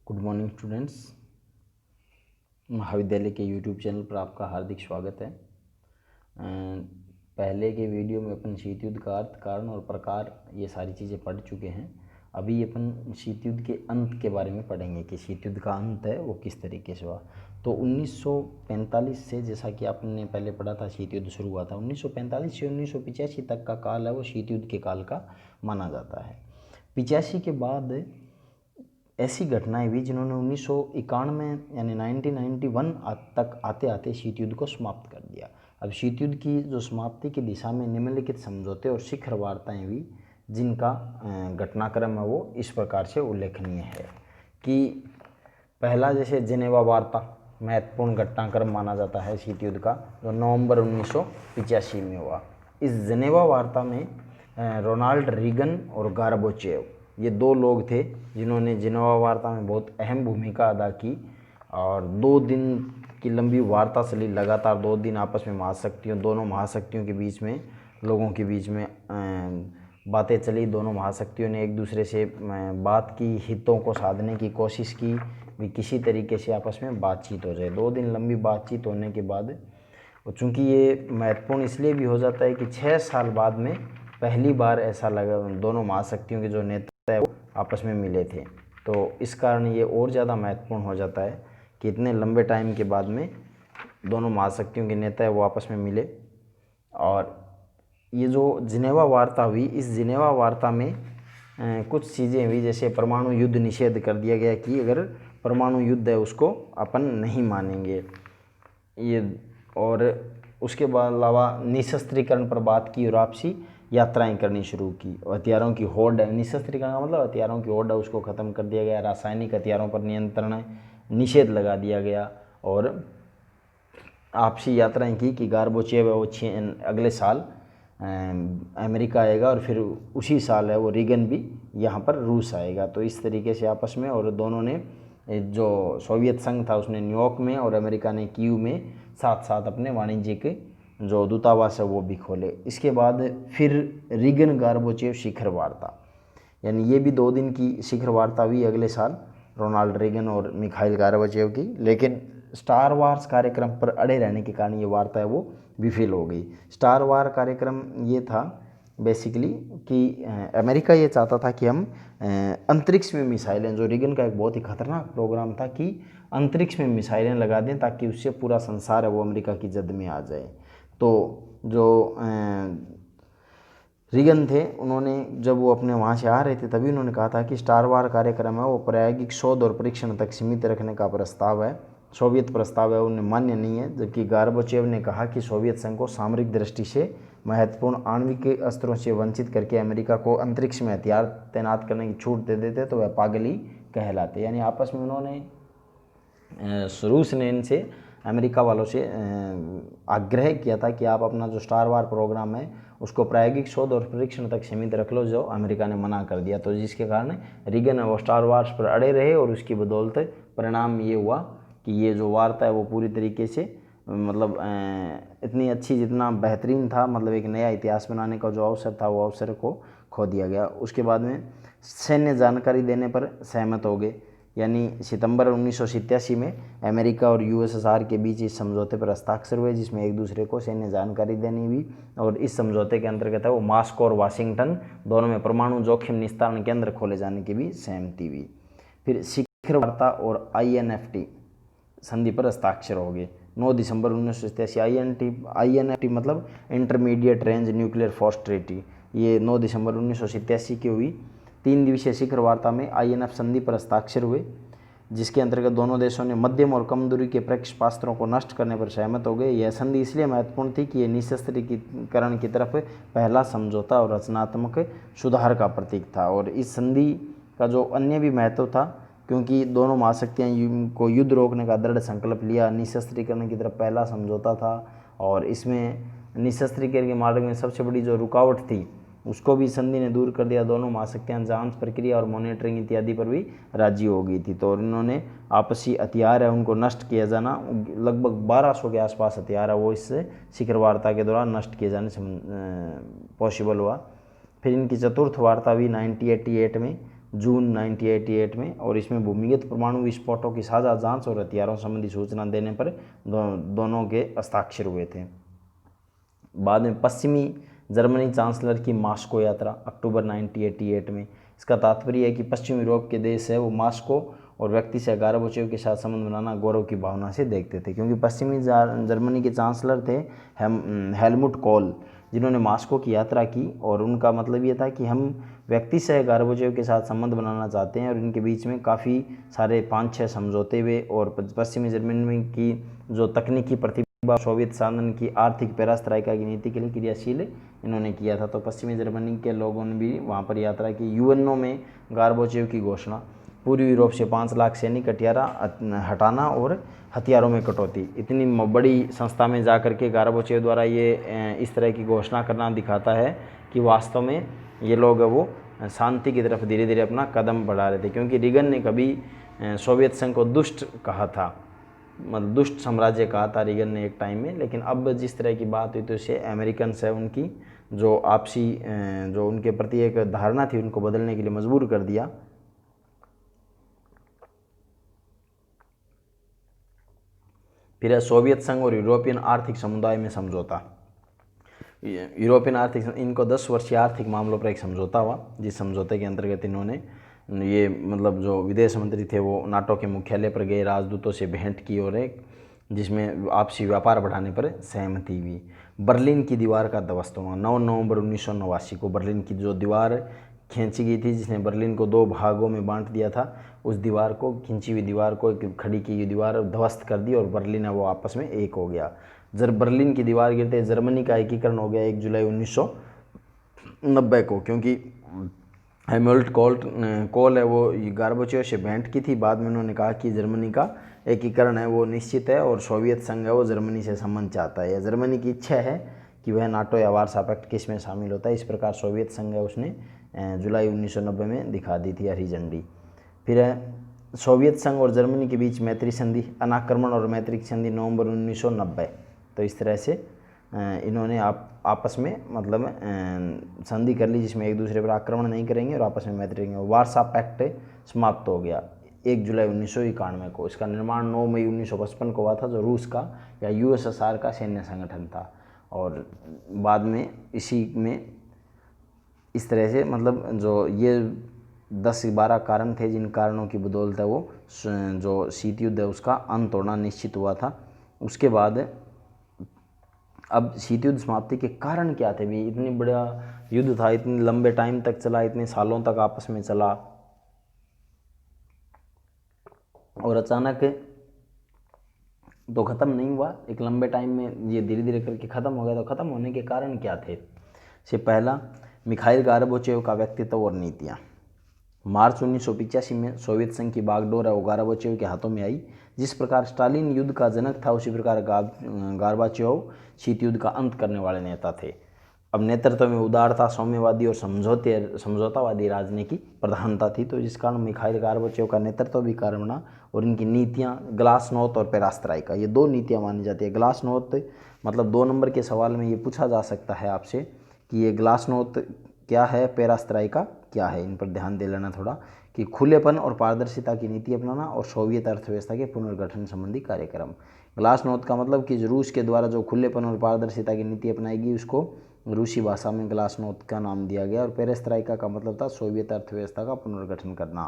Good morning students. महाविद्यालय के YouTube channel पर आपका हार्दिक स्वागत है। पहले के वीडियो में अपन शीत युद्ध का अर्थ, कारण और प्रकार ये सारी चीज़ें पढ़ चुके हैं। अभी अपन शीत युद्ध के अंत के बारे में पढ़ेंगे कि शीत युद्ध का अंत है वो किस तरीके से हुआ। तो 1945 से, जैसा कि आपने पहले पढ़ा था, शीत युद्ध शुरू हुआ था। 1945 से 1985 तक का काल है वो शीत युद्ध के काल का माना जाता है। 85 के बाद ऐसी घटनाएं भी जिन्होंने 1991 यानी 1991 तक आते आते शीत युद्ध को समाप्त कर दिया। अब शीत युद्ध की जो समाप्ति की दिशा में निम्नलिखित समझौते और शिखर वार्ताएं भी जिनका घटनाक्रम है वो इस प्रकार से उल्लेखनीय है कि पहला, जैसे जिनेवा वार्ता महत्वपूर्ण घटनाक्रम माना जाता है शीत युद्ध का, जो नवंबर 1985 में हुआ। इस जिनेवा वार्ता में रोनाल्ड रीगन और गार्बाचेव, ये दो लोग थे जिन्होंने जिनेवा वार्ता में बहुत अहम भूमिका अदा की। और 2 दिन की लंबी वार्ता चली, लगातार 2 दिन आपस में दोनों महाशक्तियों के बीच में, लोगों के बीच में बातें चली। दोनों महाशक्तियों ने एक दूसरे से बात की, हितों को साधने की कोशिश की भी किसी तरीके से आपस में बातचीत हो जाए। 2 दिन लंबी बातचीत होने के बाद, चूँकि ये महत्वपूर्ण इसलिए भी हो जाता है कि 6 साल बाद में पहली बार ऐसा लगा दोनों महाशक्तियों के जो नेता है वो आपस में मिले थे। तो इस कारण ये और ज़्यादा महत्वपूर्ण हो जाता है कि इतने लंबे टाइम के बाद में दोनों महाशक्तियों के नेता है वो आपस में मिले। और ये जो जिनेवा वार्ता हुई, इस जिनेवा वार्ता में कुछ चीज़ें हुई, जैसे परमाणु युद्ध निषेध कर दिया गया कि अगर परमाणु युद्ध है उसको अपन नहीं मानेंगे ये। और उसके अलावा निशस्त्रीकरण पर बात की और आपसी यात्राएं करनी शुरू की। हथियारों की होड़ है, निशस्त्रीकरण का मतलब हथियारों की होड़ है, उसको ख़त्म कर दिया गया। रासायनिक हथियारों पर नियंत्रण निषेध लगा दिया गया। और आपसी यात्राएं की कि गार्बाचेव है वो अगले साल अमेरिका आएगा और फिर उसी साल है वो रीगन भी यहाँ पर रूस आएगा। तो इस तरीके से आपस में, और दोनों ने, जो सोवियत संघ था उसने न्यूयॉर्क में और अमेरिका ने कीव में साथ साथ अपने वाणिज्यिक जो दूतावास है वो भी खोले। इसके बाद फिर रीगन गार्बाचेव शिखर वार्ता, यानी ये भी 2 दिन की शिखर वार्ता हुई अगले साल रोनाल्ड रीगन और मिखाइल गार्बाचेव की। लेकिन स्टार वार्स कार्यक्रम पर अड़े रहने के कारण ये वार्ता है वो विफल हो गई। स्टार वार कार्यक्रम ये था बेसिकली कि अमेरिका ये चाहता था कि हम अंतरिक्ष में मिसाइलें, जो रीगन का एक बहुत ही खतरनाक प्रोग्राम था कि अंतरिक्ष में मिसाइलें लगा दें ताकि उससे पूरा संसार है वो अमेरिका की जद में आ जाए। तो जो रीगन थे, उन्होंने जब वो अपने वहाँ से आ रहे थे तभी उन्होंने कहा था कि स्टार वार कार्यक्रम है वो प्रायोगिक शोध और परीक्षण तक सीमित रखने का प्रस्ताव है, सोवियत प्रस्ताव है, उन्हें मान्य नहीं है। जबकि गार्बाचेव ने कहा कि सोवियत संघ को सामरिक दृष्टि से महत्वपूर्ण आणविक अस्त्रों से वंचित करके अमेरिका को अंतरिक्ष में हथियार तैनात करने की छूट दे देते तो वह पागल ही कहलाते। यानी आपस में उन्होंने, रूस ने इनसे, अमेरिका वालों से आग्रह किया था कि आप अपना जो स्टार वार प्रोग्राम है उसको प्रायोगिक शोध और परीक्षण तक सीमित रख लो, जो अमेरिका ने मना कर दिया। तो जिसके कारण रीगन वो स्टार वार्स पर अड़े रहे और उसकी बदौलत परिणाम ये हुआ कि ये जो वार्ता है वो पूरी तरीके से, मतलब इतनी अच्छी, जितना बेहतरीन था, मतलब एक नया इतिहास बनाने का जो अवसर था वो अवसर को खो दिया गया। उसके बाद में सैन्य जानकारी देने पर सहमत हो गए, यानी सितंबर 1987 में अमेरिका और यूएसएसआर के बीच इस समझौते पर हस्ताक्षर हुए, जिसमें एक दूसरे को सैन्य जानकारी देनी हुई। और इस समझौते के अंतर्गत है वो मॉस्को और वाशिंगटन दोनों में परमाणु जोखिम निस्तारण केंद्र खोले जाने की भी सहमति हुई। फिर शिखर वार्ता और INFT संधि पर हस्ताक्षर हो गए 9 दिसंबर 1987। INFT मतलब intermediate range nuclear force treaty, ये 9 दिसंबर 1987 की हुई। 3 दिवसीय शिखर वार्ता में INF संधि पर हस्ताक्षर हुए, जिसके अंतर्गत दोनों देशों ने मध्यम और कम दूरी के प्रक्षेपास्त्रों को नष्ट करने पर सहमत हो गए। यह संधि इसलिए महत्वपूर्ण थी कि यह निशस्त्रीकरण की तरफ पहला समझौता और रचनात्मक सुधार का प्रतीक था। और इस संधि का जो अन्य भी महत्व था, क्योंकि दोनों महाशक्तियाँ को युद्ध रोकने का दृढ़ संकल्प लिया, निशस्त्रीकरण की तरफ पहला समझौता था। और इसमें निशस्त्रीकरण के मार्ग में सबसे बड़ी जो रुकावट थी उसको भी संधि ने दूर कर दिया। दोनों महाशक्तियाँ जांच प्रक्रिया और मॉनिटरिंग इत्यादि पर भी राजी हो गई थी। तो इन्होंने आपसी हथियार है उनको नष्ट किया जाना, लगभग 1200 के आसपास हथियार है वो इस शिखर वार्ता के दौरान नष्ट किए जाने से पॉसिबल हुआ। फिर इनकी चतुर्थ वार्ता भी 1988 में जून 1988 में, और इसमें भूमिगत परमाणु विस्फोटों की साझा जांच और हथियारों संबंधी सूचना देने पर दोनों के हस्ताक्षर हुए थे। बाद में पश्चिमी जर्मनी चांसलर की मास्को यात्रा अक्टूबर 1988 में। इसका तात्पर्य है कि पश्चिमी यूरोप के देश है वो मास्को और व्यक्ति से गार्बाचेव के साथ संबंध बनाना गौरव की भावना से देखते थे, क्योंकि पश्चिमी जर्मनी के चांसलर थे हेलमुट कोल, जिन्होंने मास्को की यात्रा की, और उनका मतलब ये था कि हम व्यक्ति से गार्बाचेव के साथ संबंध बनाना चाहते हैं, और इनके बीच में काफ़ी सारे 5-6 समझौते हुए, और पश्चिमी जर्मनी की जो तकनीकी प्रतिभा, सोवियत शासन की आर्थिक पेरेस्ट्राइका की नीति के लिए क्रियाशील इन्होंने किया था। तो पश्चिमी जर्मनी के लोगों ने भी वहाँ पर यात्रा की। यूएनओ में गार्बाचेव की घोषणा, पूर्वी यूरोप से 5 लाख सैनिक हटाना और हथियारों में कटौती। इतनी बड़ी संस्था में जा कर के गार्बाचेव द्वारा ये इस तरह की घोषणा करना दिखाता है कि वास्तव में ये लोग वो शांति की तरफ धीरे धीरे अपना कदम बढ़ा रहे थे, क्योंकि रीगन ने कभी सोवियत संघ को दुष्ट कहा था, मतलब दुष्ट साम्राज्य कहा था रीगन ने एक टाइम में। लेकिन अब जिस तरह की बात हुई तो इससे अमेरिकन है उनकी जो आपसी जो उनके प्रति एक धारणा थी उनको बदलने के लिए मजबूर कर दिया। फिर है सोवियत संघ और यूरोपियन आर्थिक समुदाय में समझौता। यूरोपियन आर्थिक, इनको 10 वर्षीय आर्थिक मामलों पर एक समझौता हुआ, जिस समझौते के अंतर्गत इन्होंने ये मतलब जो विदेश मंत्री थे वो नाटो के मुख्यालय पर गए, राजदूतों से भेंट की, और एक जिसमें आपसी व्यापार बढ़ाने पर सहमति हुई। बर्लिन की दीवार का ध्वस्त होना, 9 नवंबर 1989 को बर्लिन की जो दीवार खींची गई थी, जिसने बर्लिन को 2 भागों में बांट दिया था, उस दीवार को, खींची हुई दीवार को, खड़ी की हुई दीवार ध्वस्त कर दी, और बर्लिन है वो आपस में एक हो गया। जब बर्लिन की दीवार गिरते जर्मनी का एकीकरण हो गया 1 जुलाई 1990 को, क्योंकि हेलमुट कोल है वो गार्बाचेव से भेंट की थी। बाद में उन्होंने कहा कि जर्मनी का एकीकरण है वो निश्चित है, और सोवियत संघ है वो जर्मनी से संबंध चाहता है, या जर्मनी की इच्छा है कि वह नाटो या वार्सा पैक्ट किस में शामिल होता है। इस प्रकार सोवियत संघ है उसने जुलाई 1990 में दिखा दी थी हरी झंडी। फिर है सोवियत संघ और जर्मनी के बीच मैत्री संधि, अनाक्रमण और मैत्री संधि, नवंबर 1990। तो इस तरह से इन्होंने आपस में मतलब संधि कर ली, जिसमें एक दूसरे पर आक्रमण नहीं करेंगे और आपस में मैत्री करेंगे। वार्सा पैक्ट समाप्त हो गया 1 जुलाई 1991 को। इसका निर्माण 9 मई 1955 को हुआ था, जो रूस का या यूएसएसआर का सैन्य संगठन था, और बाद में इसी में इस तरह से मतलब जो ये 10-12 कारण थे, जिन कारणों की बदौलत है वो जो शीत युद्ध है उसका अंत होना निश्चित हुआ था। उसके बाद अब शीत युद्ध समाप्ति के कारण क्या थे भी? इतनी बड़ा युद्ध था, इतने लंबे टाइम तक चला, इतने सालों तक आपस में चला, और अचानक तो ख़त्म नहीं हुआ। एक लंबे टाइम में ये धीरे धीरे करके ख़त्म हो गया। तो ख़त्म होने के कारण क्या थे? से पहला, मिखाइल गार्बाचेव का व्यक्तित्व और नीतियाँ। मार्च 1985 में सोवियत संघ की बागडोर है वो गार्बाचेव के हाथों में आई। जिस प्रकार स्टालिन युद्ध का जनक था, उसी प्रकार गार्बाचेव शीत युद्ध का अंत करने वाले नेता थे। अब नेतृत्व में उदारता, सौम्यवादी और समझौतावादी राजनीति की प्रधानता थी। तो जिस कारण मिखाइल गार्बाचेव का नेतृत्व भी कारण बना, और इनकी नीतियाँ ग्लासनोस्त और पेरेस्ट्राइका, ये 2 नीतियाँ मानी जाती है। ग्लासनोस्त मतलब 2 नंबर के सवाल में ये पूछा जा सकता है आपसे कि ये ग्लासनोस्त क्या है, पेरेस्ट्राइका क्या है। इन पर ध्यान दे लेना थोड़ा, कि खुलेपन और पारदर्शिता की नीति अपनाना और सोवियत अर्थव्यवस्था के पुनर्गठन संबंधी कार्यक्रम। ग्लासनोस्त का मतलब कि रूस के द्वारा जो खुलेपन और पारदर्शिता की नीति अपनाएगी उसको रूसी भाषा में ग्लासनोस्त का नाम दिया गया। और पेरेस्ट्राइका का मतलब था सोवियत अर्थव्यवस्था का पुनर्गठन करना।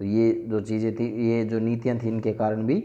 तो ये जो चीज़ें थी, ये जो नीतियाँ थी, इनके कारण भी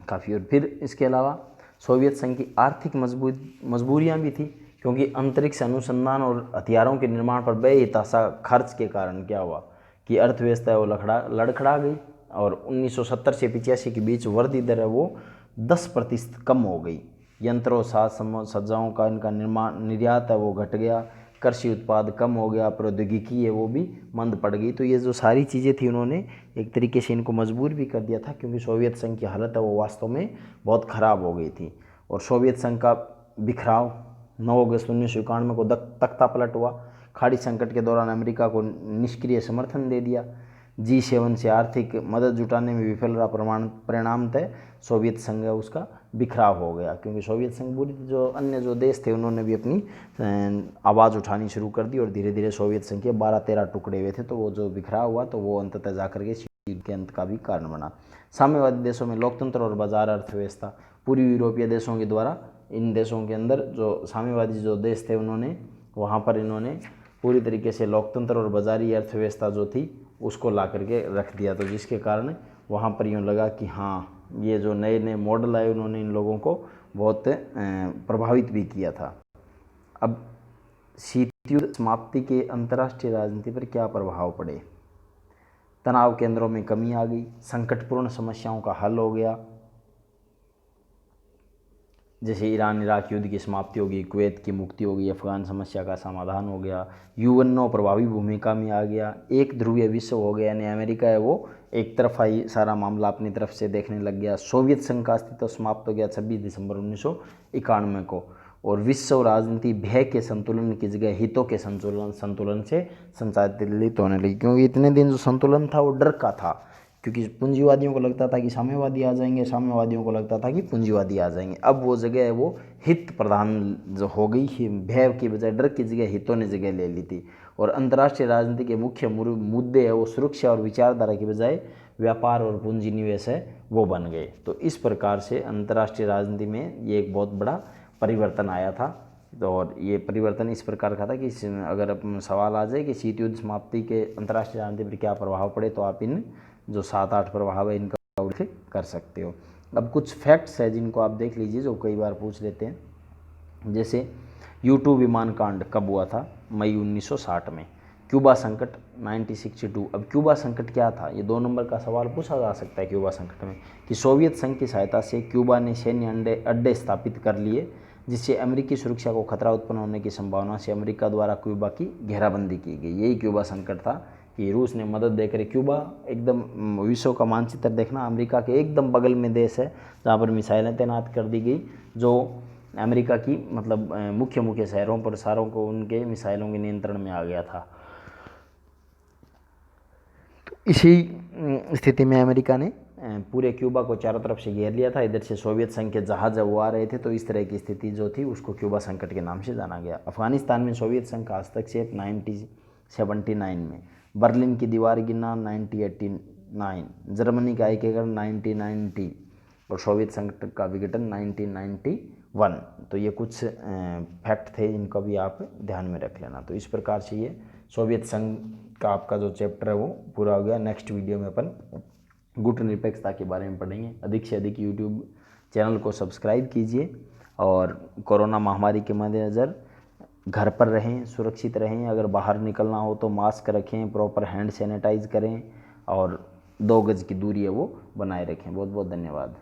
काफ़ी। और फिर इसके अलावा सोवियत संघ की आर्थिक मजबूरियाँ भी थी, क्योंकि अंतरिक्ष अनुसंधान और हथियारों के निर्माण पर बेतहाशा खर्च के कारण क्या हुआ कि अर्थव्यवस्था है वो लड़खड़ा गई, और 1970 से 85 के बीच वृद्धि दर है वो 10% कम हो गई। यंत्रों, साज सज्जाओं का इनका निर्यात है वो घट गया, कृषि उत्पाद कम हो गया, प्रौद्योगिकी है वो भी मंद पड़ गई। तो ये जो सारी चीज़ें थी, उन्होंने एक तरीके से इनको मजबूर भी कर दिया था, क्योंकि सोवियत संघ की हालत है वो वास्तव में बहुत ख़राब हो गई थी। और सोवियत संघ का बिखराव 9 अगस्त 1991 को तख्ता पलट हुआ। खाड़ी संकट के दौरान अमेरिका को निष्क्रिय समर्थन दे दिया। G7 से आर्थिक मदद जुटाने में विफल रहा, परिणामतः सोवियत संघ उसका बिखराव हो गया, क्योंकि सोवियत संघ पूरी जो अन्य जो देश थे उन्होंने भी अपनी आवाज़ उठानी शुरू कर दी और धीरे धीरे सोवियत संघ के 12-13 टुकड़े हुए थे। तो वो जो बिखराव हुआ तो वो अंततः जाकर के शीत युद्ध के अंत का भी कारण बना। साम्यवादी देशों में लोकतंत्र और बाजार अर्थव्यवस्था, पूर्वी यूरोपीय देशों के द्वारा इन देशों के अंदर जो साम्यवादी जो देश थे उन्होंने वहाँ पर इन्होंने पूरी तरीके से लोकतंत्र और बाजारी अर्थव्यवस्था जो थी उसको ला करके रख दिया। तो जिसके कारण वहाँ पर यूँ लगा कि हाँ ये जो नए नए मॉडल आए उन्होंने इन लोगों को बहुत प्रभावित भी किया था। अब शीत युद्ध समाप्ति के अंतर्राष्ट्रीय राजनीति पर क्या प्रभाव पड़े? तनाव केंद्रों में कमी आ गई, संकटपूर्ण समस्याओं का हल हो गया, जैसे ईरान इराक युद्ध की समाप्ति होगी, कुवैत की मुक्ति होगी, अफगान समस्या का समाधान हो गया, यूएनओ प्रभावी भूमिका में आ गया, एक ध्रुवीय विश्व हो गया, यानी अमेरिका है वो एक तरफा ही सारा मामला अपनी तरफ से देखने लग गया। सोवियत संघ का अस्तित्व समाप्त हो गया 26 दिसंबर 1991 को, और विश्व राजनीति भय के संतुलन की जगह हितों के संतुलन से संचालित होने लगी, क्योंकि इतने दिन जो संतुलन था वो डर का था, क्योंकि पूंजीवादियों को लगता था कि साम्यवादी आ जाएंगे, साम्यवादियों को लगता था कि पूंजीवादी आ जाएंगे। अब वो जगह है वो हित प्रधान जो हो गई, भय की बजाय डर की जगह हितों ने जगह ले ली थी। और अंतर्राष्ट्रीय राजनीति के मुख्य मुद्दे है वो सुरक्षा और विचारधारा की बजाय व्यापार और पूंजी निवेश है वो बन गए। तो इस प्रकार से अंतर्राष्ट्रीय राजनीति में ये एक बहुत बड़ा परिवर्तन आया था। और ये परिवर्तन इस प्रकार का था कि अगर सवाल आ जाए कि शीत युद्ध समाप्ति के अंतर्राष्ट्रीय राजनीति पर क्या प्रभाव पड़े, तो आप इन जो 7-8 प्रभाव है इनका उल्लेख कर सकते हो। अब कुछ फैक्ट्स है जिनको आप देख लीजिए जो कई बार पूछ लेते हैं। जैसे U2 विमान कांड कब हुआ था? मई 1960 में। क्यूबा संकट 1962। अब क्यूबा संकट क्या था? ये 2 नंबर का सवाल पूछा जा सकता है क्यूबा संकट में, कि सोवियत संघ की सहायता से क्यूबा ने सैन्य अड्डे स्थापित कर लिए, जिससे अमेरिकी सुरक्षा को खतरा उत्पन्न होने की संभावना से अमेरिका द्वारा क्यूबा की घेराबंदी की गई। यही क्यूबा संकट था कि रूस ने मदद देकर, क्यूबा एकदम विश्व का मानचित्र देखना, अमेरिका के एकदम बगल में देश है जहाँ पर मिसाइलें तैनात कर दी गई, जो अमेरिका की मतलब मुख्य शहरों पर सारों को उनके मिसाइलों के नियंत्रण में आ गया था। तो इसी स्थिति में अमेरिका ने पूरे क्यूबा को चारों तरफ से घेर लिया था। इधर से सोवियत संघ के जहाज वो आ रहे थे, तो इस तरह की स्थिति जो थी उसको क्यूबा संकट के नाम से जाना गया। अफगानिस्तान में सोवियत संघ का हस्तक्षेप 1979 में, बर्लिन की दीवार गिरना 1989, जर्मनी का एकीकरण 1990 और सोवियत संघ का विघटन 1991। तो ये कुछ फैक्ट थे जिनको भी आप ध्यान में रख लेना। तो इस प्रकार से ये सोवियत संघ का आपका जो चैप्टर है वो पूरा हो गया। नेक्स्ट वीडियो में अपन गुटनिरपेक्षता के बारे में पढ़ेंगे। अधिक से अधिक यूट्यूब चैनल को सब्सक्राइब कीजिए और कोरोना महामारी के मद्देनज़र घर पर रहें, सुरक्षित रहें। अगर बाहर निकलना हो तो मास्क रखें, प्रॉपर हैंड सैनिटाइज करें और 2 गज की दूरी है वो बनाए रखें। बहुत बहुत धन्यवाद।